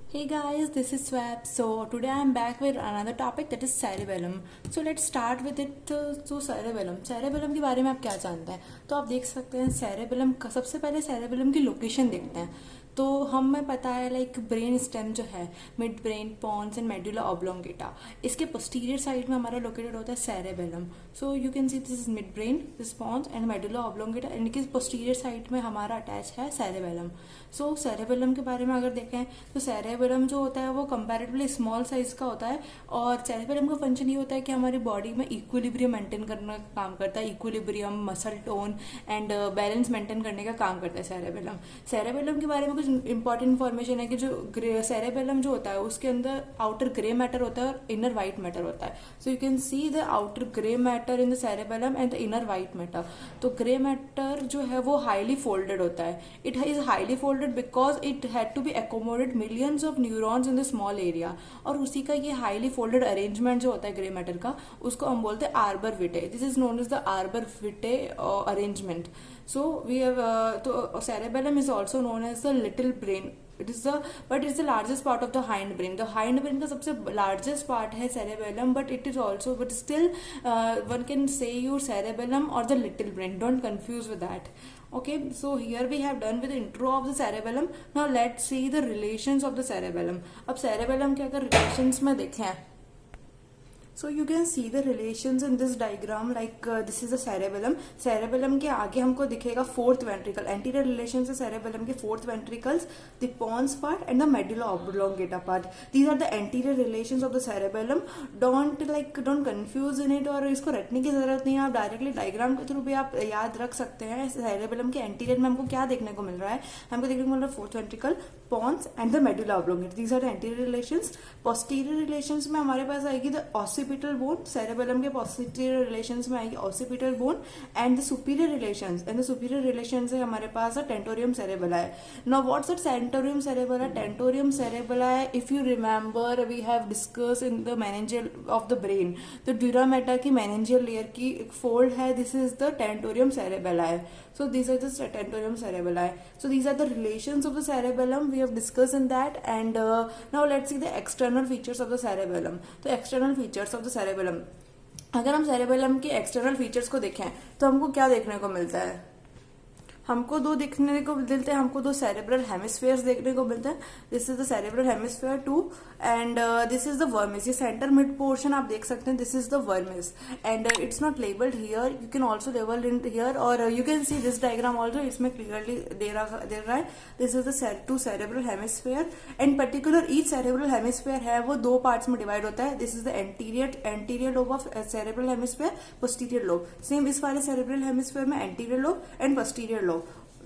Hey guys, this is Swap. So today I am back with another topic that is cerebellum. So let's start with it. So cerebellum. Cerebellum के बारे में आप क्या जानते हैं? तो आप देख सकते हैं cerebellum का सबसे पहले cerebellum की लोकेशन देखते हैं. तो हमें पता है लाइक ब्रेन स्टेम जो है mid brain pons and medulla oblongata इसके पोस्टीरियर साइड में हमारा लोकेटेड होता है cerebellum. So you can see this is mid brain, this pons and medulla oblongata, इनके पोस्टीरियर साइड में हमारा अटैच है सेरेबेलम. सो सेरेबेलम के बारे में अगर देखें तो सेरेबेलम जो होता है वो कंपैरेटिवली स्मॉल साइज का होता है और सेरेबेलम का फंक्शन ये होता है कि हमारी बॉडी में इक्विलिब्रियम मेंटेन करने का काम करता है. Equilibrium, muscle tone and balance maintain करने का काम करता है सेरेबेलम. सेरेबेलम के बारे में कुछ इंपॉर्टेंट इन्फॉर्मेशन है कि जो सेरेबेलम जो होता है उसके अंदर आउटर ग्रे मैटर होता है और इनर व्हाइट मैटर होता है. So you can see the outer grey matter in the cerebellum and the inner white matter. तो ग्रे मैटर जो है वो हाईली फोल्डेड होता है. It is highly folded because it had to be accommodate millions of neurons in the small area. और उसी का ये हाईली फोल्डेड अरेंजमेंट जो होता है ग्रे मैटर का उसको हम बोलते हैं arbor vitae. This is known as the arbor vitae arrangement. So we have so cerebellum is also known as the little brain. It's the largest part of the hind brain. The hind brain का सबसे largest part है cerebellum, but still one can say your cerebellum or the little brain. Don't confuse with that. Okay, so here we have done with the intro of the cerebellum. Now let's see the relations of the cerebellum. अब cerebellum के अगर relations में देखें, so you can see the relations in this diagram like this is the cerebellum. Cerebellum के आगे हमको दिखेगा fourth ventricle. Anterior relations है cerebellum के fourth ventricles, the pons part and the medulla oblongata part. These are the anterior relations of the cerebellum. Don't confuse in it और इसको रटने की जरूरत नहीं है. आप डायरेक्टली डायग्राम के थ्रू भी आप याद रख सकते हैं. cerebellum के anterior में हमको क्या देखने को मिल रहा है? हमको देखने को मिल रहा है fourth ventricle, pons and the medulla oblongata. These are the anterior relations. Posterior relations में हमारे पास आएगी the occipital bone. cerebellum के posterior relations में आएगी occipital bone and the superior relations. and the superior relations है हमारे पास tentorium cerebelli. Now what's the tentorium cerebelli? Tentorium cerebelli, if you remember, we have discussed in the meningeal of the brain. तो dura mater की meningeal layer की एक fold है. This is the tentorium cerebelli. So these are the tentorium cerebelli. So these are the relations of the cerebellum. We have discussed in that. And now let's see the external features of the cerebellum. तो external features of the cerebellum. अगर हम cerebellum के external features को देखें तो हमको क्या देखने को मिलता है? हमको दो दिखने को मिलते हैं. हमको दो सेरेब्रल हेमिस्फेयर्स देखने को मिलते हैं. This is the cerebral hemisphere 2 and this is the vermis. ये सेंटर मिड पोर्शन आप देख सकते हैं. This is the vermis and it's not labelled here. You can also label in here और you can see this diagram also. इसमें clearly दे रहा है. This is the two cerebral hemisphere and particular each cerebral hemisphere है वो दो parts में divide होता है. This is the anterior lobe of cerebral hemisphere, posterior lobe. Same इस वाले सेरेब्रल हेमिस्फेयर में anterior lobe and posterior lobe.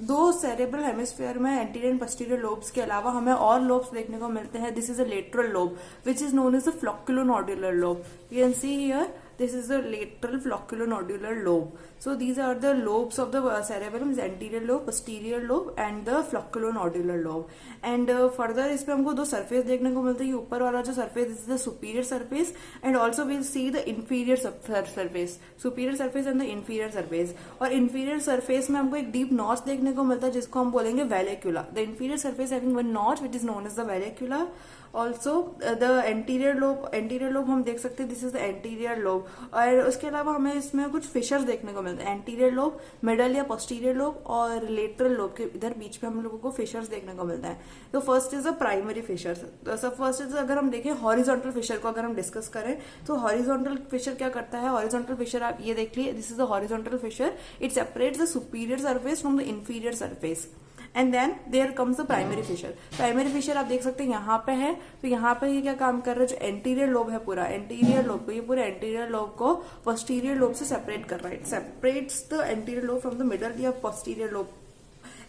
दो सेरेब्रल हेमिस्फेयर में एंटीरियर एंड पोस्टीरियर लोब्स के अलावा हमें और लोब्स देखने को मिलते हैं. This is a lateral lobe which is known as the flocculonodular lobe. You can see here this is the lateral flocculonodular lobe. So these are the lobes of the cerebellum, anterior lobe, posterior lobe and the flocculonodular lobe. And further इसमें हमको दो surface देखने को मिलते हैं. ऊपर वाला जो surface is the superior surface and also we'll see the inferior surface, superior surface and the inferior surface. और inferior surface में हमको एक deep notch देखने को मिलता है जिसको हम बोलेंगे vallecula. The inferior surface having one notch which is known as the vallecula. Also the anterior lobe हम देख सकते हैं. This is the anterior lobe. और उसके अलावा हमें इसमें कुछ फिशर्स देखने को मिलते हैं. एंटीरियर लोब, मिडल या पोस्टीरियर लोब और लेटरल लोब के इधर बीच में हम लोगों को फिशर्स देखने को मिलता है. तो first is the primary fissures. First is अगर हम देखें हॉरिजॉन्टल फिशर को अगर हम डिस्कस करें तो हॉरिजॉन्टल फिशर क्या करता है? हॉरिजॉन्टल फिशर आप ये देख लिए. This is the horizontal fissure. It separates the superior surface from the inferior surface. And then there comes the primary fissure. Primary fissure आप देख सकते हैं यहाँ पे है. तो यहाँ पे ये क्या काम कर रहा है? जो एंटीरियर लोब है पूरा एंटीरियर लोब को, ये पूरे एंटीरियर लोब को पोस्टीरियर लोब से सेपरेट कर रहा है. It separates the anterior lobe from the middle या posterior lobe.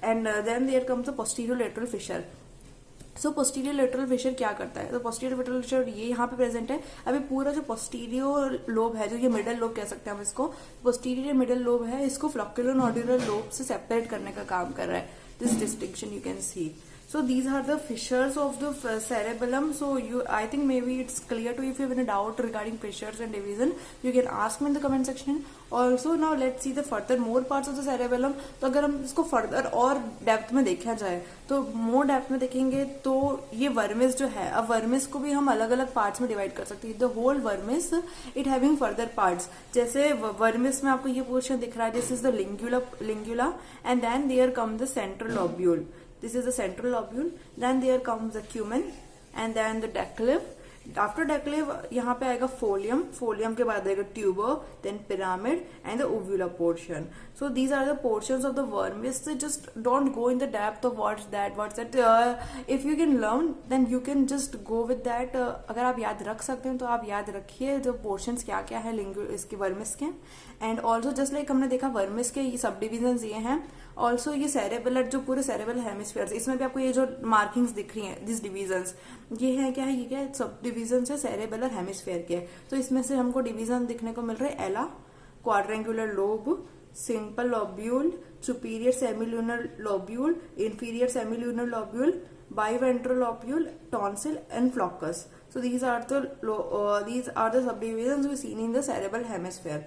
And then there comes the posterior lateral fissure. So posterior lateral fissure क्या करता है? तो पोस्टीरियर लेटरल फिशर ये यहाँ पे प्रेजेंट है. अभी पूरा जो पोस्टीरियर लोब है, जो ये मिडल लोब कह सकते हैं हम इसको, पोस्टीरियर मिडल लोब है, इसको फ्लोक्युलोनोडुलर लोब से सेपरेट करने का काम कर रहा है. This distinction you can see. So these are the fissures of the cerebellum. So I think maybe it's clear to you. If you have any doubt regarding fissures and division, you can ask me in the comment section. Also now let's see the further more parts of the cerebellum. तो अगर हम इसको further और depth में देखा जाए तो मोर depth में देखेंगे तो ये वर्मिस जो है, अब वर्मिस को भी हम अलग अलग पार्ट्स में डिवाइड कर सकते हैं. The whole vermis it having further parts. जैसे वर्मिस में आपको ये पोर्शन दिख रहा है, this is the lingula and then there come the central lobule. This is the central lobule. Then there comes the cumen and then the declive. After declive यहाँ पे आएगा folium. Folium के बाद आएगा tuber, then pyramid and the uvular portion. So these are the portions of the vermis. So just don't go in the depth of what's that. If you can learn, then you can just go with that. अगर आप याद रख सकते हैं तो आप याद रखिए जो portions क्या क्या है इसके vermis के. And also just like हमने देखा vermis के ये subdivisions ये हैं. ऑल्सो ये सेरेबेलर जो पूरे सेरेबल हेमिस्फीयर, इसमें भी आपको ये जो मार्किंग्स दिख रही हैं, दिस डिविजन्स, ये है क्या है, ये क्या है, सब डिविजन्स है सेरेबेलर हेमिस्फीयर के. तो इसमें से हमको डिवीजन दिखने को मिल रहे हैं ala, quadrangular lobe, simple lobule, superior semilunar lobule, inferior semilunar lobule, biventral lobule, tonsil and flocculus. So these are the subdivisions we seen in the cerebral hemisphere.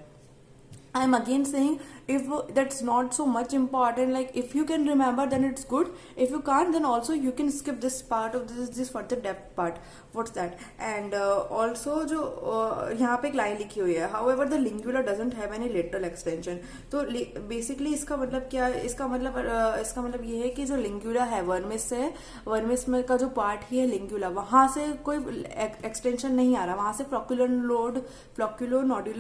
I am again saying, if that's not so much important, like if you can remember then it's good. If you can't, then also you can skip this part of this further depth part. What's that? And also जो यहाँ पे एक line लिखी हुई है, however the lingula doesn't have any lateral extension. तो basically इसका मतलब क्या है, इसका मतलब ये है कि जो लिंगुला है वर्मिस में का जो पार्ट ही है लिंगुला, वहां से कोई एक्सटेंशन नहीं आ रहा, वहां से फ्लोक्यूलो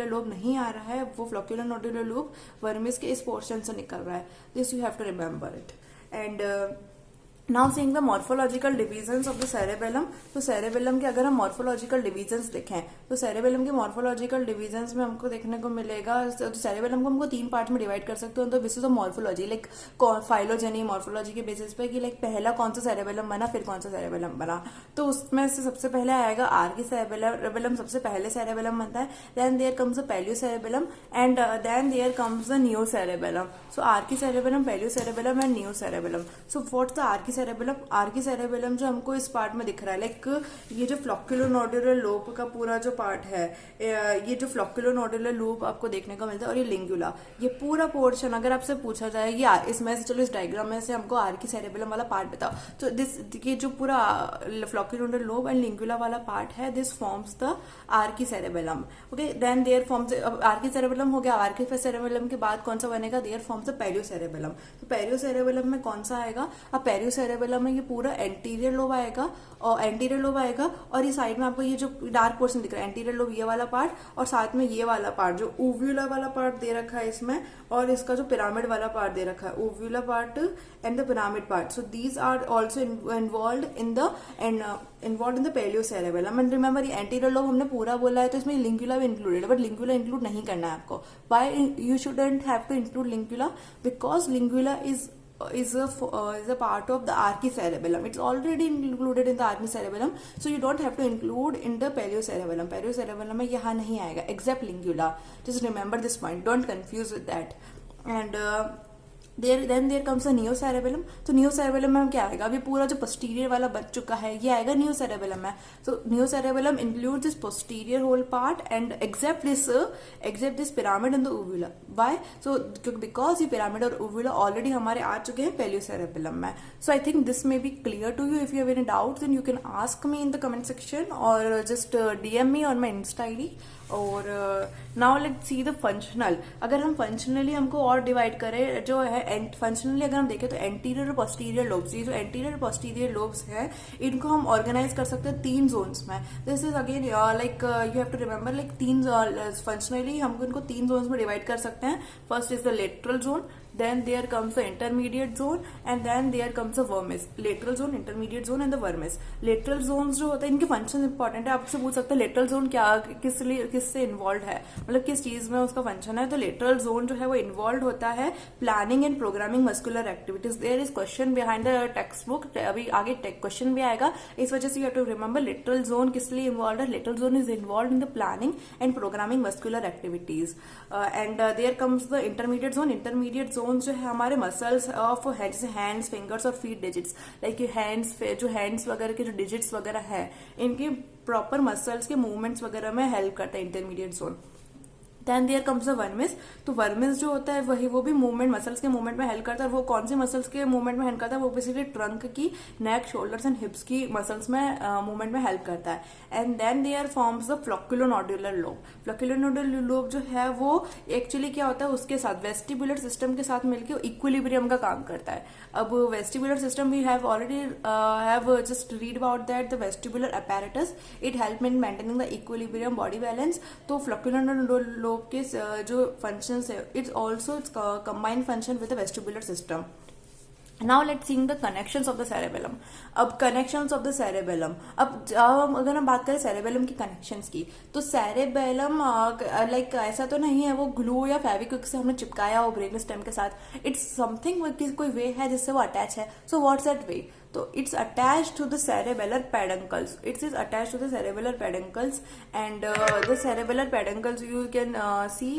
लोब नहीं आ रहा है. वो फ्लोक्यूलो नोडुलर लूप वर्मिस के इस पोर्शन से निकल रहा है. This you have to remember it. And now seeing the morphological divisions of the cerebellum. तो सेरेबेलम के अगर हम मॉर्फोलॉजिकल डिविजन्स देखें तो सेरेबेलम के मॉर्फोलॉजिकल डिविजन्स में हमको देखने को मिलेगा, तो सेरेबेलम को हमको 3 पार्ट में डिवाइड कर सकते हैं. तो basis of morphology, like phylogeny morphology के बेसिस पे कि लाइक पहला कौन सा सेरेबेलम बना, फिर कौन सा सेरेबेलम बना. तो उसमें से सबसे पहले आएगा आर्की सेरेबेलम, सबसे पहले सेरेबेलम बनता है. Then there comes the paleo cerebellum and then there comes the neo cerebellum. So archi cerebellum, paleo cerebellum and neo cerebellum. So what's the archi cerebellum जो हमको इस पार्ट में दिख रहा है, लाइक ये जो फ्लोक्यूलोनोडुलर लोब का पूरा जो पार्ट है, ये जो फ्लोक्यूलोनोडुलर लोब आपको देखने को मिलता है, और ये लिंगुला, ये पूरा पोर्शन अगर आपसे पूछा जाए ये इसमें से, चलो इस डायग्राम में से हमको आर्की सेरेबेलम वाला पार्ट बताओ, तो ये जो पूरा फ्लोक्यूलोनोडुलर लोब एंड लिंगुला वाला पार्ट है, this forms the archi cerebellum. Okay, then there forms archi cerebellum हो गया. आर्की सेरेबेलम के बाद कौन सा बनेगा, there forms the paleo cerebellum. तो पेरियो सेरेबेलम में कौन सा आएगा, अब पेरियो सेरेबेलम में ये पूरा एंटीरियर लोब आएगा और ये साइड में आपको ये जो डार्क पोर्शन दिख रहा है एंटीरियर लोब, ये वाला पार्ट, और साथ में ये वाला पार्ट जो ओव्यूला वाला पार्ट दे रखा है इसमें, और इसका जो पिरामिड वाला पार्ट दे रखा है, uvula part and the pyramid part. So these are also involve in the paleo cerebellum. And remember ये एंटीरियर लोब हमने पूरा बोला है, तो इसमें लिंगुला भी इंक्लूडेड है, बट लिंगुला इंक्लूड नहीं करना है आपको. Why you shouldn't have to include lingula, because lingula is a part of the archi cerebellum. It's already included in the archi cerebellum, so you don't have to include in the perio cerebellum. Perio cerebellum में यहाँ नहीं आएगा except lingula. Just remember this point. Don't confuse with that. And then there comes the neocerebellum. तो neocerebellum में क्या आएगा, अभी पूरा जो posterior वाला बच चुका है ये आएगा neocerebellum में. So neocerebellum includes this posterior whole part and except this pyramid and the uvula. Why? So because ये pyramid और uvula already हमारे आ चुके हैं peliocerebellum में. So I think this may be clear to you. If you have any doubts, then you can ask me in the comment section or just DM me on my Insta ID. और now let's see the functional. अगर हम functionally हमको और divide करें जो है functionally अगर हम देखें तो एंटीरियर और पोस्टीरियर लोब्स, ये जो एंटीरियर और पोस्टीरियर लोब्स हैं इनको हम ऑर्गेनाइज कर सकते हैं 3 जोन्स में. This is again like you have to remember, like 3 functionally हम इनको 3 जोन्स में डिवाइड कर सकते हैं. First is the lateral zone, then there comes the intermediate zone and then there comes the vermis. Lateral zone, intermediate zone and the vermis. Lateral zones जो होते हैं इनके फंक्शन इंपॉर्टेंट है. आपसे पूछ सकते हैं लेटरल जोन क्या किससे इन्वॉल्व है, मतलब किस चीज में उसका फंक्शन है. तो लेटरल जोन जो है वो इन्वॉल्व होता है planning and programming muscular activities. There is question behind the text book, अभी आगे क्वेश्चन भी आएगा, इस वजह से you have to remember lateral zone किस लिए इन्वॉल्व है. Lateral zone is involve in the planning and programming muscular activities. And there comes the intermediate zone. Intermediate zone zones जो है हमारे मसल्स ऑफ जैसे हैंड्स, फिंगर्स और feet digits, like hands, जो hands वगैरह के जो डिजिट्स वगैरह है इनके प्रॉपर मसल्स के मूवमेंट्स वगैरह में हेल्प करता है intermediate zone. Then there comes the vermis. तो वर्मिस जो होता है वही वो भी मूवमेंट, मसल्स के मूवमेंट में हेल्प करता है। वो कौन सी मसल्स के मूवमेंट में हेल्प करता है? वो बेसिकली ट्रंक की, नेक, शोल्डर्स एंड हिप्स की मसल्स में मूवमेंट में हेल्प करता है। And then there forms the flocculonodular lobe. Flocculonodular lobe जो है वो एक्चुअली क्या होता है, उसके साथ वेस्टिबुलर सिस्टम के साथ मिलकर इक्विलिब्रियम का काम करता है। अब vestibular system we have already have just read about that the vestibular apparatus, it help in maintaining the equilibrium body balance. तो फ्लोक्युलोनोडुलर लोब के जो फंक्शंस है, it's also it's combined function with the vestibular system. Now let's seeing the connections of the cerebellum. अब connections of the cerebellum, अब अगर हम बात करें सेरेबेलम की कनेक्शंस की, तो सेरेबेलम लाइक ऐसा तो नहीं है वो ग्लू या फेविक्विक से हमने चिपकाया हो ब्रेन स्टेम के साथ। इट्स समथिंग, कोई वे है जिससे वो अटैच है। So what's that way? तो it's attached to the cerebellar peduncles. It is attached to the cerebellar peduncles, and the cerebellar peduncles you can see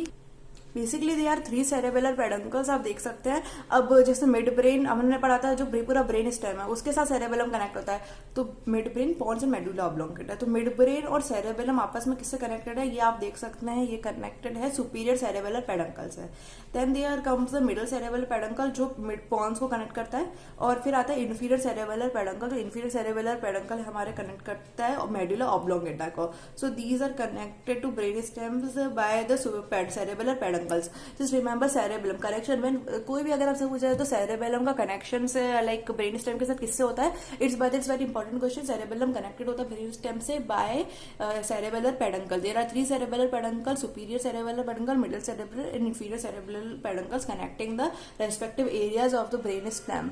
basically they are 3 cerebellar peduncles, आप देख सकते हैं। अब जैसे मिड ब्रेन हमने पढ़ा था, जो पूरा ब्रेन स्टेम है उसके साथ सेरेबेलम कनेक्ट होता है। तो mid brain, pons and medulla oblongata है। तो मिड ब्रेन और सेरेबेलम आपस में किससे कनेक्टेड है, ये आप देख सकते हैं। ये कनेक्टेड है सुपीरियर सेरेबेलर पेडंकल्स है। Then there comes the middle cerebellar peduncle जो मिड पॉन्स को कनेक्ट करता है, और फिर आता है इन्फीरियर सेरेबेलर पेडंकल। तो इन्फीरियर सेरेबेलर पेडंकल हमारे कनेक्ट करता है मेडुला ऑब्लोंगेटा को। So these are connected to brain stems by the cerebellar peduncles. Just remember cerebellum connection when कोई भी अगर आपसे पूछा जाए तो सेरेबेलम का कनेक्शन से लाइक ब्रेन स्टेम के साथ किससे होता है? It's very important question. Cerebellum connected होता है ब्रेन स्टेम से by cerebellar peduncle. There are 3 cerebellar peduncle, superior cerebellar peduncle, middle cerebellar and inferior cerebellar peduncles connecting the respective areas of the brain stem.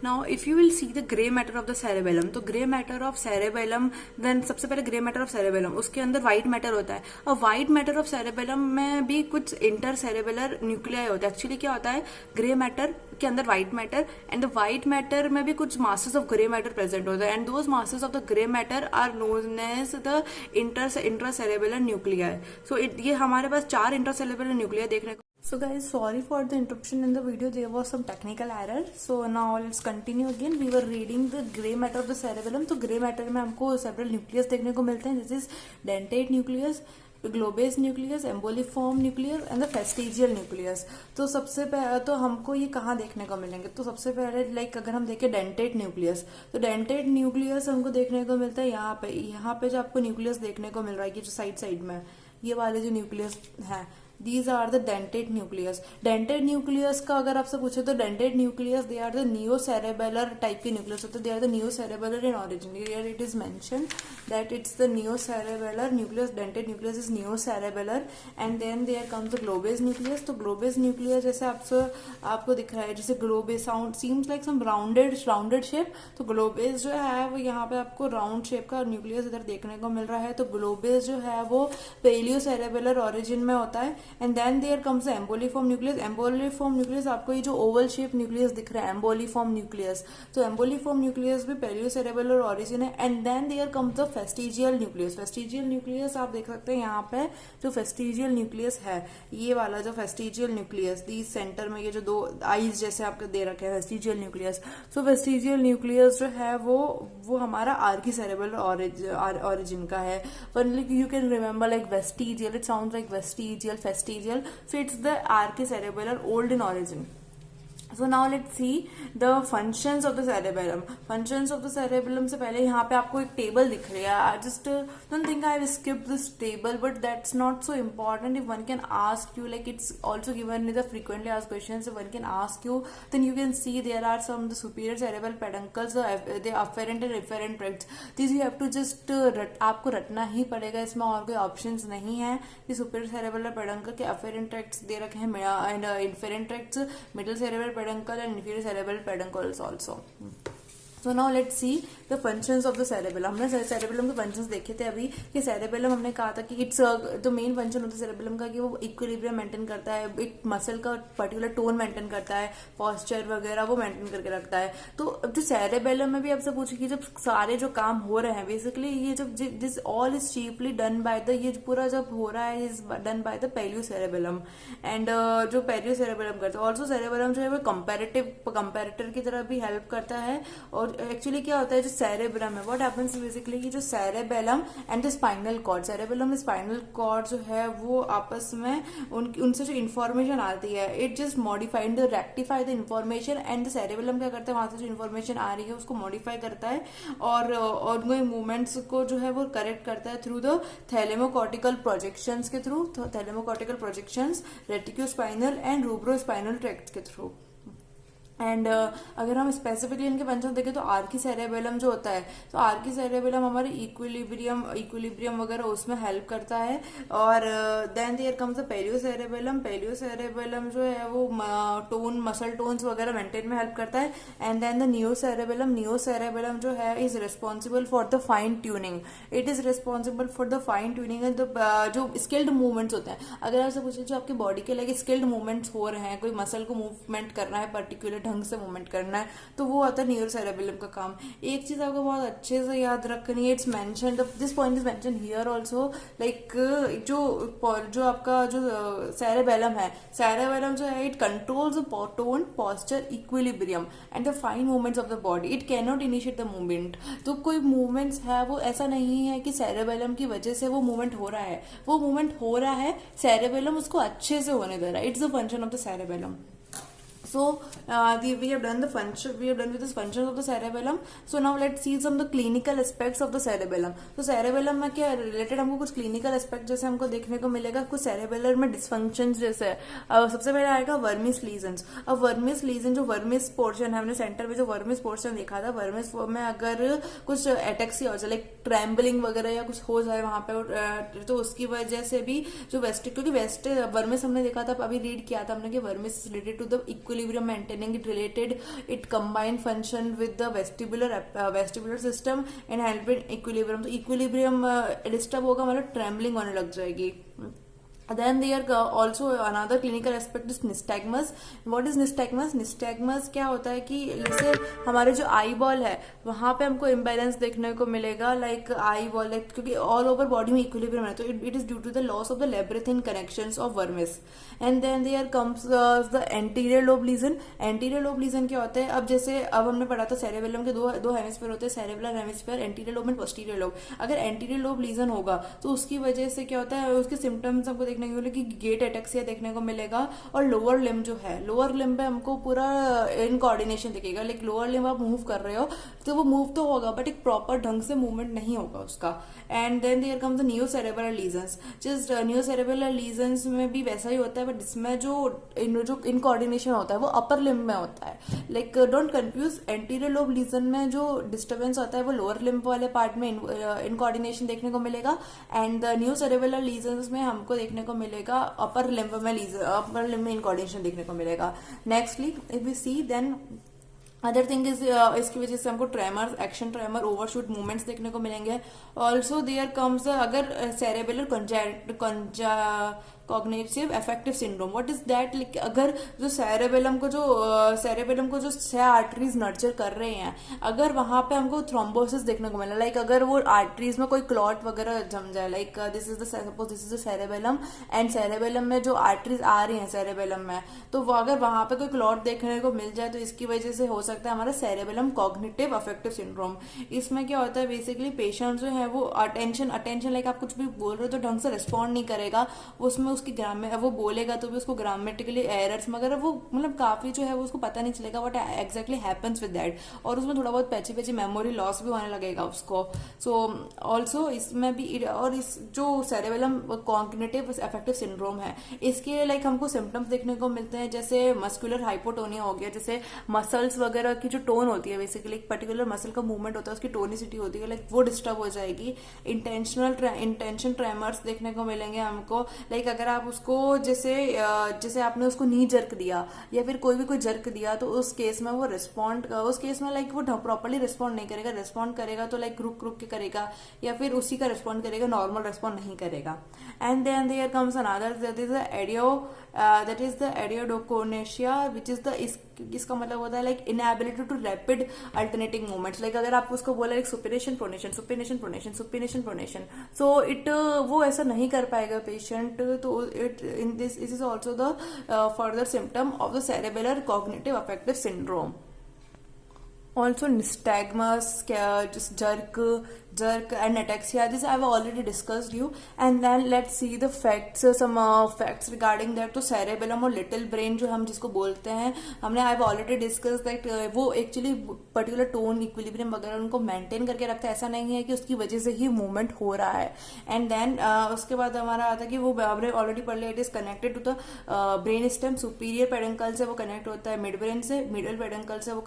Now if you will see the grey matter of the cerebellum, तो grey matter of cerebellum, then सबसे पहले grey matter of cerebellum, उसके अंदर white matter होता है। और white matter of cerebellum में भी कुछ इंटर सेरेबेलर न्यूक्लियाई होता है। एक्चुअली क्या होता है, ग्रे मैटर के अंदर white matter, and the white matter में भी कुछ masses of grey matter present होता है, and those masses of the grey matter are known as the intra cerebellar nuclei. So ये हमारे पास 4 इंट्रा सेरेबेलर न्यूक्लियाई देखने को। So guys, sorry for the interruption in the video. There was some technical error. So now let's continue again. We were reading the gray matter of the cerebellum. तो gray matter में हमको several nucleus देखने को मिलते हैं. This is dentate nucleus, globose nucleus, emboliform nucleus and the fastigial nucleus. तो सबसे पहले तो हमको ये कहाँ देखने को मिलेंगे? तो सबसे पहले लाइक अगर हम देखें डेंटेट न्यूक्लियस, तो डेंटेट न्यूक्लियस हमको देखने को मिलता है यहाँ पे जो आपको न्यूक्लियस देखने को मिल रहा है, ये जो साइड में ये वाले जो न्यूक्लियस है, These are the dentate nucleus. Dentate nucleus का अगर आपसे पूछे तो dentate nucleus they are the neocerebellar type के nucleus होते हैं. They are the neocerebellar in origin. Here it is mentioned that it's the neocerebellar nucleus. Dentate nucleus is neocerebellar, and then there comes the globase nucleus. तो globase nucleus जैसे आपको दिख रहा है, जैसे globase sound seems like some rounded shape. तो globase जो है वो यहाँ पे आपको round shape का nucleus इधर देखने को मिल रहा है. तो globase जो है वो paleocerebellar origin में होता है. And then there comes the emboliform nucleus. Emboliform nucleus आपको ये जो ओवल शेप न्यूक्लियस दिख रहा है, एम्बोलिफॉर्म न्यूक्लियस, तो एम्बोलिफॉर्म न्यूक्लियस भी पेलियोसेरेबेलर ऑरिजिन है. And then there comes the fastigial nucleus. Fastigial nucleus आप देख सकते हैं यहाँ पे जो फेस्टिजियल न्यूक्लियस है, ये वाला जो फेस्टिजियल न्यूक्लियस, दी सेंटर में ये जो 2 आईज जैसे आपको दे रखे हैं, फेस्टिजियल न्यूक्लियस. सो फेस्टिजियल न्यूक्लियस जो है वो हमारा आर्की सेरेबेलर ऑरिजिन का है. You can remember like vestigial, it sounds like vestigial, vestigial, so it's the archicerebellar old in origin. So now let's see the functions of the cerebellum. Functions of the cerebellum से पहले यहाँ पे आपको एक table दिख रही है. I just don't think I have skipped this table, but that's not so important. If one can ask you, like it's also given in the frequently asked questions, if one can ask you, then you can see there are some the superior cerebral peduncles, the afferent and efferent tracts. These you have to just आपको रटना ही पड़ेगा, इसमें और कोई options नहीं है. The superior cerebral peduncle के afferent tracts दे रखे हैं, and efferent tracts, middle cerebral peduncle and inferior cerebral peduncles also. So now let's see the functions of the cerebellum. हमने सेरेबेलम के फंक्शंस देखे थे अभी कि सेरेबेलम हमने कहा था कि इट्स द मेन फंक्शन होता है सेरेबेलम का कि वो इक्विलिब्रियम मेंटेन करता है, एक मसल का पर्टिकुलर टोन मेंटेन करता है, पॉस्चर वगैरह वो मेंटेन करके रखता है। तो अब जो सेरेबेलम में भी आपसे पूछे कि जब सारे जो काम हो रहे हैं बेसिकली ये जब this all is chiefly done by the, ये पूरा जब हो रहा है is done by the paleo cerebellum. And जो पेलियो सेरेबेलम करता है ऑल्सो सेरेबेलम जो है वो कंपेरेटर की तरह भी हेल्प करता है। और एक्चुअली क्या होता है जो सेरेब्रम है, व्हाट हैपेंस बेसिकली कि जो cerebellum and the spinal cord, cerebellum spinal cord जो है वो आपस में उनसे जो इन्फॉर्मेशन आती है it just modified the rectify the information, and the cerebellum क्या करता है वहां से जो इन्फॉर्मेशन आ रही है उसको मॉडिफाई करता है और ऑनगोइंग मूवमेंट्स को जो है वो करेक्ट करता है थ्रू द थैलेमोकॉर्टिकल प्रोजेक्शंस के थ्रू, थैलेमोकॉर्टिकल प्रोजेक्शंस, रेटिक्योस्पाइनल एंड रूब्रोस्पाइनल ट्रैक्ट के थ्रू। एंड अगर हम स्पेसिफिकली इनके फंक्शन देखें तो आर्की सेरेबेलम जो होता है, तो आर्की सेरेबेलम हमारे इक्विलिब्रियम वगैरह उसमें हेल्प करता है। और then there comes the paleo cerebellum. Paleo cerebellum जो है वो टोन मसल टोन्स वगैरह मेंटेन में हेल्प करता है। And then the neo cerebellum जो है is responsible for the fine tuning, it is responsible for the fine tuning and जो स्किल्ड मूवमेंट्स होते हैं। अगर आपसे पूछे जो आपकी बॉडी के लिए स्किल्ड मूवमेंट्स हो रहे हैं, कोई मसल को मूवमेंट करना है पर्टिकुलर ढंग से मूवमेंट करना है, तो वो आता है न्यूरो सेरेबेलम का काम। एक चीज आपको बहुत अच्छे से याद रखनी है, it's mentioned, this point is mentioned here also, like जो आपका जो सेरेबेलम है, सेरेबेलम जो है it controls the tone, posture, equilibrium and the fine movements of the body. It can not initiate the movement. तो कोई मूवमेंट्स है वो ऐसा नहीं है कि सेरेबेलम की वजह से वो मूवमेंट हो रहा है, वो मूवमेंट हो रहा है, सेरेबेलम उसको अच्छे से होने दे रहा है। It's the function of the cerebellum. So we have done the function. We have done with the functions of the cerebellum. So now let's see some of the clinical aspects of the cerebellum. तो cerebellum में क्या related हमको कुछ clinical aspect जैसे हमको देखने को मिलेगा, कुछ cerebellar में dysfunctions जैसे सबसे पहले आएगा वर्मिस लीजन्स। अब वर्मिस लीजन जो वर्मिस पोर्शन है, हमने सेंटर में जो वर्मिस पोर्शन देखा था, वर्मिस में अगर कुछ एटेक्सिया हो जाए लाइक ट्रैम्बलिंग वगैरह या कुछ हो जाए वहां पे, तो उसकी वजह से भी जो क्योंकि वर्मिस हमने देखा था अभी रीड किया था हमने कि vermis related to the equilibrium maintaining it related, it combined function with the vestibular system and help in equilibrium। तो equilibrium डिस्टर्ब होगा मतलब ट्रेम्बलिंग होने लग जाएगी। Then there also another clinical aspect is nystagmus. What is nystagmus? Nystagmus क्या होता है कि जैसे हमारे जो आई बॉल है वहां पे हमको इम्बैलेंस देखने को मिलेगा, लाइक आई बॉल क्योंकि ऑल ओवर बॉडी में इक्विलिब्रियम है, तो it is due to the loss of the labyrinthine connections of vermis. And then there comes the anterior lobe lesion. Anterior lobe lesion क्या होता है, अब जैसे अब हमने पढ़ा था सेरेबेलम के दो हेमिस्फीयर होते हैं, cerebellar hemisphere, anterior lobe and posterior lobe. अगर एंटीरियर लोब लीजन होगा तो उसकी वजह से क्या होता है, उसके सिम्टम्स हमको देखने को मिलेगा कि गेट एटेक्सिया देखने को मिलेगा, और लोअर लिम्ब जो है, लोअर लिम्ब पे हमको पूरा इनकोऑर्डिनेशन दिखेगा, लाइक लोअर लिम्ब आप मूव कर रहे हो तो वो मूव तो होगा बट एक प्रॉपर ढंग से मूवमेंट नहीं होगा उसका। And then there comes the neo cerebral lesions. Just neo cerebral lesions में भी वैसा ही होता है, बट इसमें जो इनकोऑर्डिनेशन होता है वो अपर लिम्ब में होता है। Like don't confuse, anterior lobe lesion में जो डिस्टर्बेंस होता है वो लोअर लिम्ब वाले पार्ट में इनकोऑर्डिनेशन देखने को मिलेगा, and the neo cerebral lesions में हमको देखने को मिलेगा अपर लिम्ब में इनकोऑर्डिनेशन देखने को मिलेगा। Nextly if we see then other thing is इसकी वजह से हमको tremor, action tremor, overshoot movements देखने को मिलेंगे। ऑल्सो देयर कम्स अगर cerebellar cognitive affective syndrome. What is that? Like अगर जो सेरेबेलम को जो 6 आर्टरीज नर्चर कर रहे हैं, अगर वहां पे हमको थ्रोम्बोसिस देखने को मिला, लाइक अगर वो आर्टरीज में कोई क्लॉट वगैरह जम जाए, like this is the cerebellum and cerebellum में जो आर्टरीज आ रही हैं सेरेबेलम में, तो वो अगर वहां पे कोई क्लॉट देखने को मिल जाए तो इसकी वजह से हो सकता है हमारा सेरेबेलम कॉग्निटिव अफेक्टिव सिंड्रोम। इसमें क्या होता है बेसिकली पेशेंट जो है वो अटेंशन लाइक आप कुछ भी बोल रहे हो तो ढंग से रिस्पॉन्ड नहीं करेगा, उसमें उसकी ग्रामर वो बोलेगा तो भी उसको ग्रामेटिकली एरर्स मगर वो मतलब काफी जो है वो उसको पता नहीं चलेगा what exactly happens with that, और उसमें थोड़ा बहुत पैची मेमोरी लॉस भी होने लगेगा उसको। सो ऑल्सो इसमें भी, और इस जो सेरेबेलम कॉग्निटिव अफेक्टिव सिंड्रोम है इसके लाइक हमको सिम्टम्स देखने को मिलते हैं, जैसे मस्कुलर हाइपोटोनिया हो गया, जैसे मसल्स वगैरह की जो टोन होती है बेसिकली एक पर्टिकुलर मसल का मूवमेंट होता है उसकी टोनिसिटी होती है, लाइक वो डिस्टर्ब हो जाएगी। इंटेंशन ट्रेमर्स देखने को मिलेंगे हमको, लाइक अगर अगर आप उसको जैसे आपने उसको नी जर्क दिया या फिर कोई जर्क दिया, तो उस केस में वो उस केस में लाइक वो प्रॉपरली रिस्पॉन्ड नहीं करेगा। रिस्पॉन्ड करेगा तो लाइक रुक रुक के करेगा, या फिर उसी का रिस्पॉन्ड करेगा, नॉर्मल रिस्पॉन्ड नहीं करेगा। And then there comes another, that is the adiadochokinesia, which is the इसका मतलब होता है like inability to rapid alternating movements. Like अगर आप उसको बोला like supination pronation supination pronation supination pronation, so वो ऐसा नहीं कर पाएगा पेशेंट। तो this is also the further symptom of the cerebellar cognitive affective syndrome. Also nystagmus, just jerk and ataxia. This I've already discussed you. And then let's see the facts, some facts regarding that. तो cerebellum और little brain जो हम जिसको बोलते हैं, हमने I've already discussed that वो actually particular tone equilibrium वगैरह उनको maintain करके रखता है। ऐसा नहीं है कि उसकी वजह से ही movement हो रहा है। And then उसके बाद हमारा आता है कि वो हमने ऑलरेडी पढ़ लिया, it is connected to the brain stem. Superior peduncle से वो कनेक्ट होता है मिड ब्रेन से, मिडल पेडंकल से वो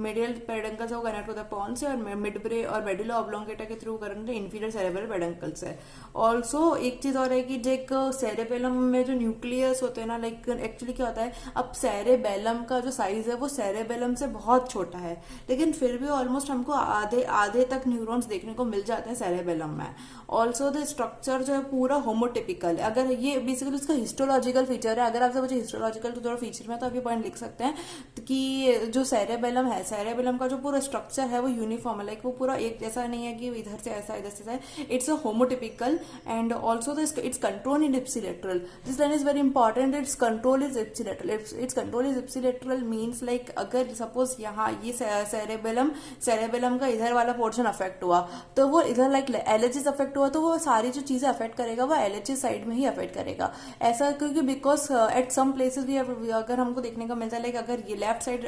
मिडियल पेडंकल से वो कनेक्ट होता है पॉन्स से, और मिड ब्रे और मेडुला ऑब्लोंगेटा के through current inferior cerebral peduncle से। ऑल्सो एक चीज और है कि जो एक सेरेबेलम में जो न्यूक्लियस होते हैं ना, लाइक एक्चुअली क्या होता है, अब सेरेबेलम का जो साइज है वो सेरेबेलम से बहुत छोटा है, लेकिन फिर भी ऑलमोस्ट हमको आधे तक न्यूरॉन्स देखने को मिल जाते हैं सेरेबेलम में। ऑल्सो द स्ट्रक्चर जो है पूरा होमोटिपिकल है। अगर ये बेसिकली उसका हिस्टोलॉजिकल फीचर है, अगर आपसे मुझे हिस्टोलॉजिकल तो थोड़ा फीचर में, तो आप ये पॉइंट लिख सकते हैं कि जो सेरेबेलम है, सेरेबेलम का जो पूरा स्ट्रक्चर है वो यूनिफॉर्म है, लाइक वो पूरा एक जैसा नहीं है कि इधर से ऐसा इधर से ऐसा। It's a homotypical and also it's control in ipsilateral. This line is very important, it's control is ipsilateral. It's control is ipsilateral means like अगर सपोज यहाँ ये सेरेबेलम का इधर वाला पोर्शन अफेक्ट हुआ, तो वो इधर लाइक एलएचएस अफेक्ट हुआ, तो वो सारी जो चीजें अफेक्ट करेगा वो एलएचएस साइड में ही अफेक्ट करेगा। ऐसा क्योंकि बिकॉज एट सम प्लेसेस भी अगर हमको देखने को मिलता है, लाइक अगर ये लेफ्ट साइड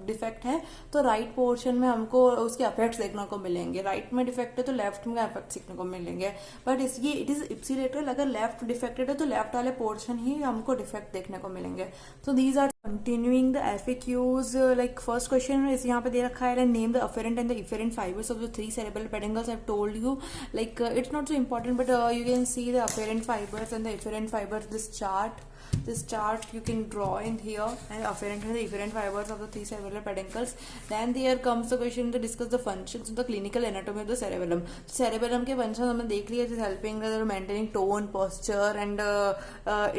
डिफेक्ट है तो राइट पोर्शन में हमको उसके इफेक्ट्स देखने को मिलेंगे, राइट में डिफेक्ट है तो लेफ्ट में इफेक्ट देखने को मिलेंगे। बट ये इट इज इप्सिलेटरल, अगर लेफ्ट डिफेक्टेड है तो लेफ्ट वाले पोर्शन ही हमको डिफेक्ट देखने को मिलेंगे। So these are continuing the FAQs। Like first question is यहाँ पे दे रखा है, name the afferent and the efferent fibres of the 3 cerebral peduncles I've told you. Like it's not so important, but you can see the afferent fibers and the efferent fibers. This chart you can draw in here, and afferent and the efferent fibers of the 3 cerebral peduncles. Then there comes the question to discuss the functions of the clinical anatomy of the cerebellum. Cerebellum के functions हमने देख लिया, is helping maintaining tone, posture, and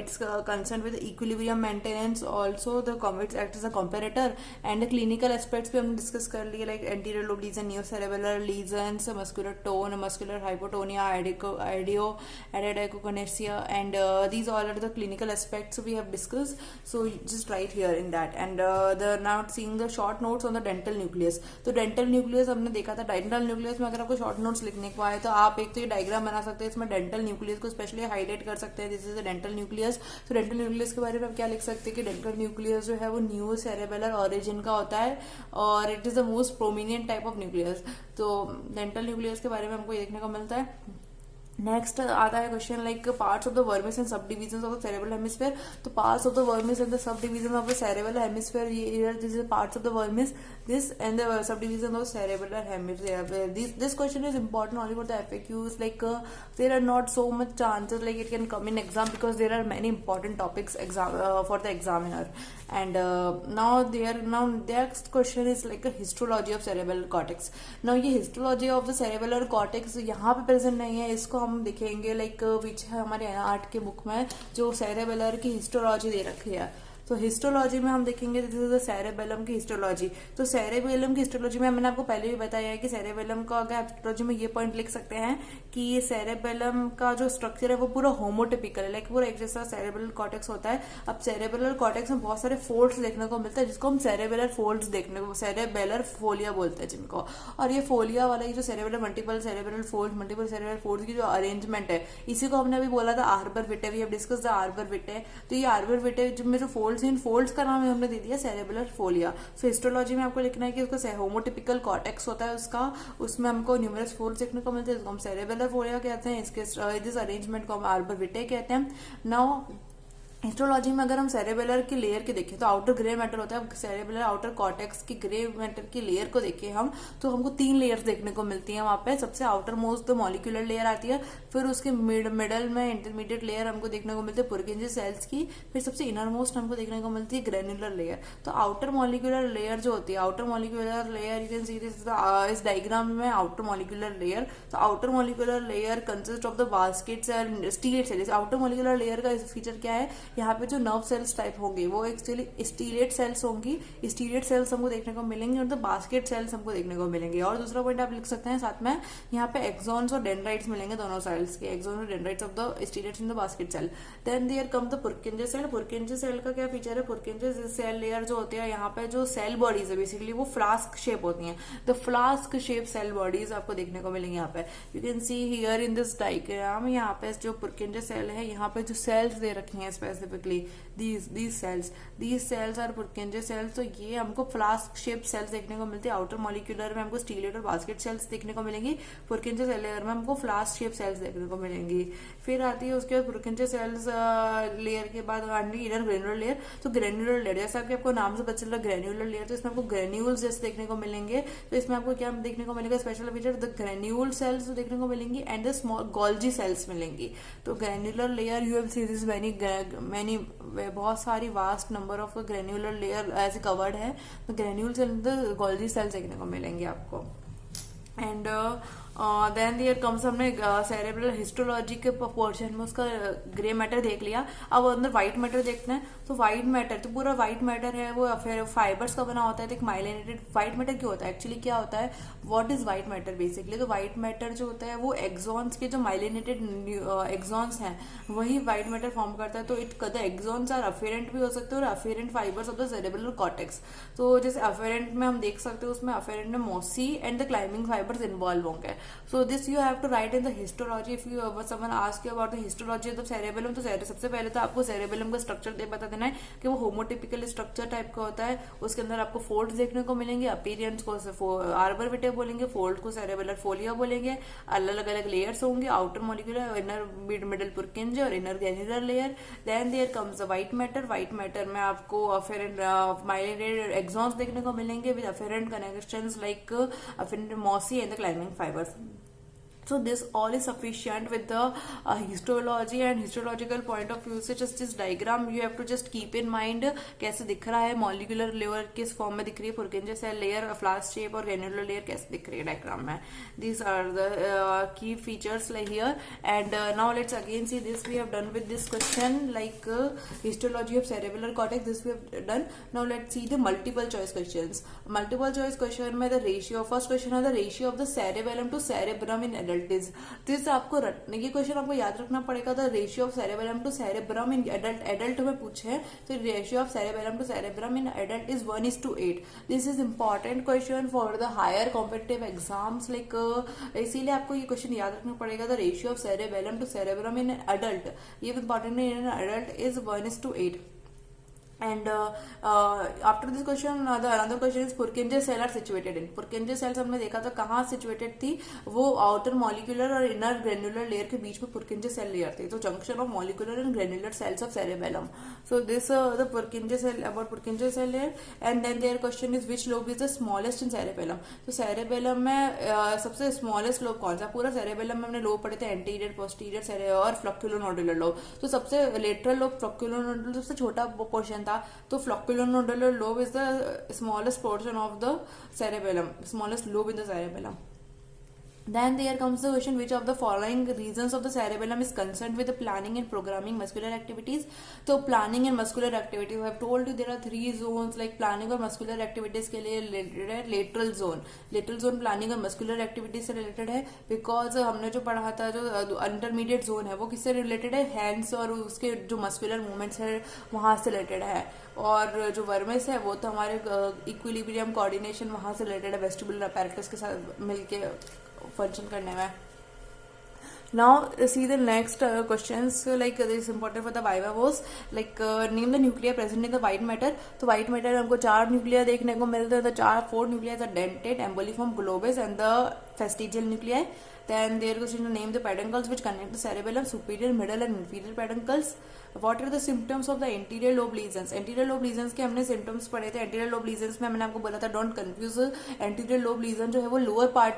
it's concerned with equilibrium maintenance. Also the convex acts as a comparator, and the clinical aspects भी हमने discuss कर लिए, like anterior lobe lesion, neocerebellar lesions, muscular tone, muscular hypotonia, adiadochokinesia, and these all are the clinical aspects we have discussed. So just write here in that, and now seeing the short notes on the dental nucleus. तो dental nucleus हमने देखा था, dental nucleus में अगर आपको short notes लिखने को आए तो आप एक तो ये डायग्राम बना सकते हैं, इसमें dental nucleus को स्पेशली हाईलाइट कर सकते हैं, this is a dental nucleus. तो dental nucleus के बारे में आप क्या लिख सकते हैं कि dental nucleus जो है वो न्यू सेरेबेलर ओरिजिन का होता है, और it is the most prominent type of nucleus. तो dental nucleus के बारे में हमको ये देखने को मिलता है। नेक्स्ट आता है question like parts of the vermis and subdivision of the cerebral hemisphere. तो parts of the vermis and the subdivision of the cerebral hemisphere, ये this is parts of the vermis, this and the subdivision of cerebral hemisphere. This question is important only for the FAQs. Like there are not so much chances like it can come in exam, because there are many important topics for the examiner. And now next question is like a histology of cerebral cortex. Now ये histology of the cerebral cortex यहाँ पे present नहीं है, इसको हम दिखेंगे like पीछे हमारे आर्ट के बुक में जो सेरेबेलर की हिस्टोलॉजी दे रखी है। तो हिस्टोलॉजी में हम देखेंगे दिस इज द सेरेबेलम की हिस्टोलॉजी। तो सेरेबेलम की हिस्टोलॉजी में मैंने आपको पहले भी बताया है कि सेरेबेलम का अगर हिस्टोलॉजी में ये पॉइंट लिख सकते हैं कि ये सेरेबेलम का जो स्ट्रक्चर है वो पूरा होमोटिपिकल है, लाइक पूरा एक जैसा सेरेब्रल कॉर्टेक्स होता है। अब सेरेब्रल कॉर्टेक्स में बहुत सारे फोल्ड्स देखने को मिलता है, जिसको हम सेरेबेलर फोल्ड्स देखने को, सेरेबेलर फोलिया बोलते हैं जिनको। और ये फोलिया वाला ये जो सेरेबेलर मल्टीपल सेरेबेलर फोल्ड्स की जो अरेंजमेंट है, इसी को हमने अभी बोला था arbor vitae, we have discuss the arbor vitae. तो ये आर्बर विटे में जो फोल्ड्स, इन फोल्ड्स का नाम हमने दे दिया सेरेबुलर फोलिया। सो हिस्टोलॉजी में आपको लिखना है कि उसका होमोटिपिकल कॉर्टेक्स होता है उसका, उसमें हमको न्यूमरस फोल्ड्स देखने को मिलते हैं, इसको हम सेरेबुलर फोलिया कहते हैं, इसके दिस अरेंजमेंट को हम आर्बर विटे कहते हैं। नाउ हिस्टोलॉजी में अगर हम सेरेबेलर की लेयर की देखें तो आउटर ग्रे मैटर होता है, सेरेबेलर आउटर कॉर्टेक्स की ग्रे मैटर की लेयर को देखें हम तो हमको 3 लेयर्स देखने को मिलती हैं वहां पे। सबसे आउटर मोस्ट तो मॉलिक्यूलर लेयर आती है, फिर उसके मिडल में इंटरमीडिएट लेयर हमको देखने को मिलती है पुरकिंजे सेल्स की, फिर सबसे इनर मोस्ट हमको देखने को मिलती है ग्रेन्युलर लेयर। तो आउटर मॉलिक्यूलर लेयर जो होती है, outer molecular layer you can see this इस डायग्राम में आउटर मॉलिक्यूलर लेयर। तो outer molecular layer consist of the basket cell, stellate cell. Outer molecular layer का फीचर क्या है, यहाँ पे जो नर्व सेल्स टाइप होंगे वो एक्चुअली स्टीलेट सेल्स होंगी, स्टीलेट सेल्स हमको देखने को मिलेंगे और तो बास्केट सेल्स हमको देखने को मिलेंगे। और दूसरा पॉइंट आप लिख सकते हैं साथ में, यहाँ पे एक्सॉन्स और डेंड्राइट्स मिलेंगे दोनों सेल्स के, एक्सॉन और dendrites of the stellates in the basket cell. Then there come the Purkinje cell. Purkinje cell का क्या फीचर है, पुरकिंजे सेल लेयर जो होती है यहाँ पे जो सेल बॉडीज है बेसिकली वो फ्लास्क शेप होती है। The flask shape cell bodies आपको देखने को मिलेंगे यहाँ पे। You can see here in this diagram, यहाँ पे जो पुरकिंजे सेल है यहाँ पे जो सेल्स दे रखी हैं specifically these cells are Purkinje cells. तो ये हमको फ्लास्क शेप सेल्स देखने को मिलती है। आउटर मॉलिक्यूलर में हमको स्टीलेट और बास्केट सेल्स देखने को मिलेंगी, पुरकिंजे सेल लेयर में हमको फ्लास्क शेप सेल्स देखने को मिलेंगी। फिर आती है उसके बाद पुरकिंजे सेल्स लेयर के बाद इनर ग्रेन्युलर लेयर। तो ग्रेन्युलर लेयर जैसा कि आपको नाम से पता चल रहा है ग्रेन्युलर लेयर, तो इसमें आपको ग्रेन्यूल्स जैसे देखने को मिलेंगे। तो इसमें आपको क्या देखने को मिलेगा, special feature the granule cells देखने को मिलेंगी and the small Golgi cells मिलेंगी। तो granular layer you have seen this many बहुत सारी vast number of granular layer ऐसे कवर्ड है। तो ग्रेन्यूल सेल गोल्जी सेल्स देखने को मिलेंगे आपको। एंड देन देयर कम्स, हमने सेरेब्रल हिस्टोलॉजी के पोर्शन में उसका ग्रे मैटर देख लिया। अब अंदर व्हाइट मैटर देखते हैं। तो व्हाइट मैटर, तो पूरा व्हाइट मैटर है वो फिर फाइबर्स का बना होता है। एक माइलिनेटेड व्हाइट मैटर क्यों होता है, एक्चुअली क्या होता है, what is white matter basically. तो व्हाइट मैटर जो होता है वो एक्सॉन्स के जो माइलिनेटेड एक्सॉन्स हैं वही व्हाइट मैटर फॉर्म करता है। तो it the axons are afferent भी हो सकते हैं और afferent fibres of the cerebral cortex. तो जैसे अफेरेंट में हम देख सकते हैं, उसमें अफेरेंट में मोसी and the climbing fibres involve होंगे। So this you have to write in the histology. If you someone ask you about the histology of the cerebellum, तो सबसे पहले तो आपको cerebellum का स्ट्रक्चर बता देना है कि वो होमोटिपिकल स्ट्रक्चर टाइप का होता है। उसके अंदर आपको फोल्ड्स देखने को मिलेंगे, अपीरियंस को आर्बर विटे बोलेंगे, फोल्ड को सेरेबेलर फोलिया बोलेंगे। अलग अलग लेयर्स होंगे, outer molecular, inner middle Purkinje और inner granular layer. Then there comes the white matter. White matter में आपको अफेरेंट माइलिनेटेड एक्सॉन्स देखने को मिलेंगे with afferent connections like afferent mossy and the climbing fibres. So this all is sufficient with the histology and histological point of view से just this diagram you have to just keep in mind कैसे दिख रहा है, molecular layer किस form में दिख रही है, Purkinje cell layer, flask shape और ग्रेन्युलर लेयर कैसे दिख रही है डायग्राम में। These are the key features like here and now let's again see this we have done with this question like histology of cerebellar cortex, this we have done. Now let's see the multiple choice questions. Multiple choice question में the ratio, first question है the ratio of the cerebellum to cerebrum in adult is। this आपको रटने की question आपको याद रखना पड़ेगा। The ratio of cerebellum to cerebrum in adult, adult में पूछे तो ratio of cerebellum to cerebrum in adult is 1:8। This is important question for the higher competitive exams like, इसीलिए आपको ये क्वेश्चन याद रखना पड़ेगा। The ratio of cerebellum to cerebrum in adult, ये इंपॉर्टेंट है, in adult is 1:8। And after this question, the another question is Purkinje cell are situated in। Purkinje cells हमने देखा था कहाँ situated थी, वो outer molecular और inner granular layer के बीच में Purkinje cell layer थी। तो junction of molecular and granular cells of cerebellum। So this the Purkinje cell, about Purkinje cell layer। And then their question is which lobe is the smallest in cerebellum। तो cerebellum में सबसे smallest lobe कौन सा, पूरा cerebellum में हमने lobe पढ़े थे anterior, posterior और flocculonodular lobe। तो सबसे lateral lobe flocculonodular सबसे छोटा पोर्शन था। तो flocculonodular lobe is the smallest portion of the cerebellum, smallest lobe in the cerebellum। Then there comes the question, which of the following regions of the cerebellum is concerned with the planning and programming muscular activities। तो planning and muscular activities, I have told you there are 3 zones like planning और muscular activities के लिए related है lateral zone। lateral zone planning और muscular activities से related है because हमने जो पढ़ा था जो intermediate zone है वो किससे related है, hands और उसके जो muscular movements है वहां से related है। और जो वर्मेस है वो तो हमारे इक्विलिब्रियम कोऑर्डिनेशन वहां से रिलेटेड है, वेस्टिबुलर apparatus के साथ मिलके फंक्शन करने में। Now see the next questions like this is important for the viva was like name the nuclei present in the white matter। तो white matter में हमको 4 न्यूक्लिया देखने को मिलते हैं। तो 4 Nucleya are dentate, emboliform, globus and the fastigial nuclei। Then there goes to name the peduncles which connect the cerebellum, superior, middle and inferior peduncles. What are the symptoms of the anterior lobe lesions? Anterior lobe lesions के हमने symptoms पढ़े थे. Anterior lobe lesions में मैंने आपको बोला था don't confuse. Anterior lobe lesion जो है वो lower part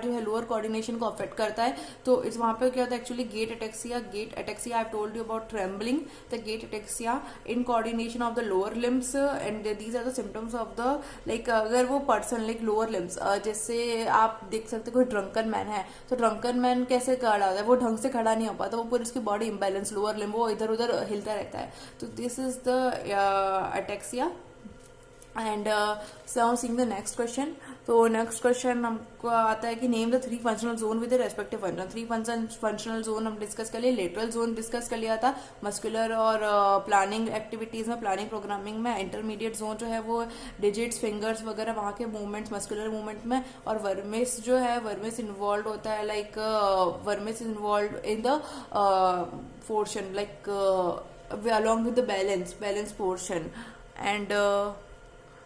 जो है lower coordination को affect करता है. तो इस वहाँ पे क्या होता है actually gait ataxia I've told you about trembling, the gait ataxia, incoordination of the lower limbs, and these are the symptoms of the like अगर वो person like lower limbs जैसे आप देख सकते कोई drunken man है तो drunken man कैसे खड़ा होता है, वो ढंग से खड़ा नहीं हो पाता, वो पूरी उसकी बॉडी इम्बैलेंस, लोअर लिम्ब वो इधर उधर हिलता रहता है. तो this is the ataxia. And so seeing the next question. तो नेक्स्ट क्वेश्चन हमको आता है कि name the 3 functional zone with respective function. 3 functional zone हम डिस्कस कर लिए. लेटरल जोन डिस्कस कर लिया था मस्कुलर और प्लानिंग एक्टिविटीज में, प्लानिंग प्रोग्रामिंग में. इंटरमीडिएट जोन जो है वो डिजिट्स, फिंगर्स वगैरह वहाँ के मूवमेंट्स, मस्कुलर मूवमेंट में. और वर्मिस जो है वर्मिस इन्वॉल्व होता है like vermis involve in the portion like along with the balance portion. And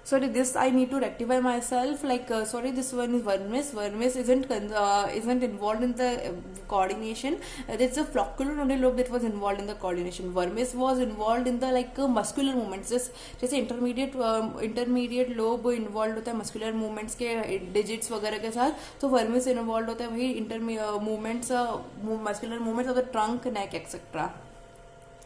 sorry, this I need to rectify myself, like sorry, this one is vermis isn't involved in the coordination. It's a flocculonodal lobe that was involved in the coordination. Vermis was involved in the like muscular movements. जैसे intermediate lobe involved होता है muscular movements के digits वगैरह के साथ, तो vermis involved होता है वही movements muscular movements of the trunk, neck etc.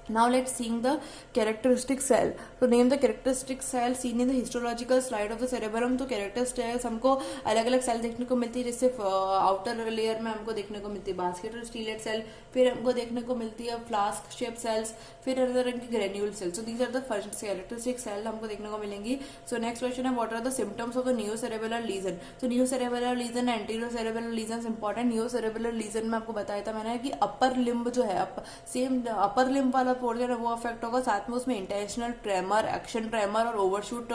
Now let's see the characteristic cell. So name the characteristic cell seen in the histological slide of the cerebellum. तो characteristic हमको अलग अलग सेल देखने को मिलती है. जैसे आउटर लेयर में हमको देखने को मिलती है बास्केट स्टीलेट सेल, फिर हमको देखने को मिलती है फ्लास्क शेप सेल्स, फिर अलग रंग की granule cell. So these are the characteristic cell हमको देखने को मिलेंगी. सो नेक्स्ट क्वेश्चन है what are the symptoms of the neurocerebral lesion. तो neurocerebral lesion, anterocerebral lesion important. Neurocerebral lesion में आपको बताया था मैंने कि अपर लिम्ब जो है सेम अपर लिम्ब वाला पोर्शन है वो अफेक्ट होगा. साथ में उसमें इंटेंशनल ट्रेमर, एक्शन ट्रेमर और ओवरशूट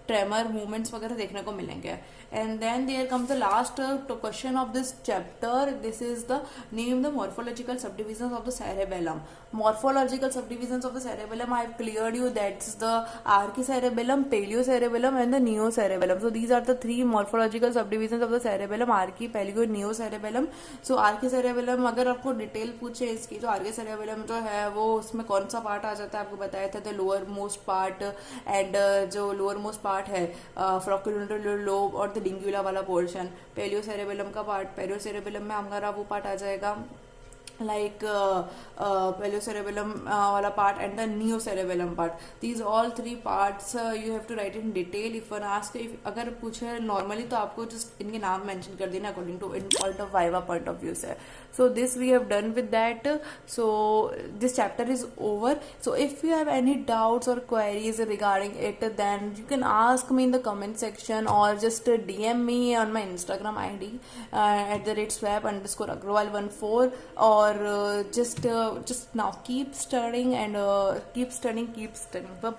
ट्रेमर मूवमेंट्स वगैरह देखने को मिलेंगे. And then there comes the last question of this chapter. This is the name the morphological subdivisions of the cerebellum. Morphological subdivisions of the cerebellum I have cleared you. That's the archicerebellum, paliocerebellum and the neocerebellum. So these are the 3 morphological subdivisions of the cerebellum: archi, paleo, neocerebellum. So archicerebellum अगर आपको detail पूछे इसकी तो archicerebellum जो है वो उसमें कौन सा पार्ट आ जाता है आपको बताया था, the lower most part. And जो लोअर मोस्ट पार्ट है फ्रोक्यूलोनल लोब और द लिंगुला वाला पोर्शन. पेलियोसेरेबेलम का पार्ट, पेलियोसेरेबेलम में हमारा वो पार्ट आ जाएगा like paliocerebellum wala part and the neocerebellum part. These all 3 parts you have to write in detail. If one ask if अगर पूछे normally तो आपको just इनके नाम mention कर देना according to in point of viva point of view से. So this we have done with that. So this chapter is over. So if you have any doubts or queries regarding it, then you can ask me in the comment section or just DM me on my Instagram ID @swap_agrawal14. Or just now keep studying and keep studying. Bye bye.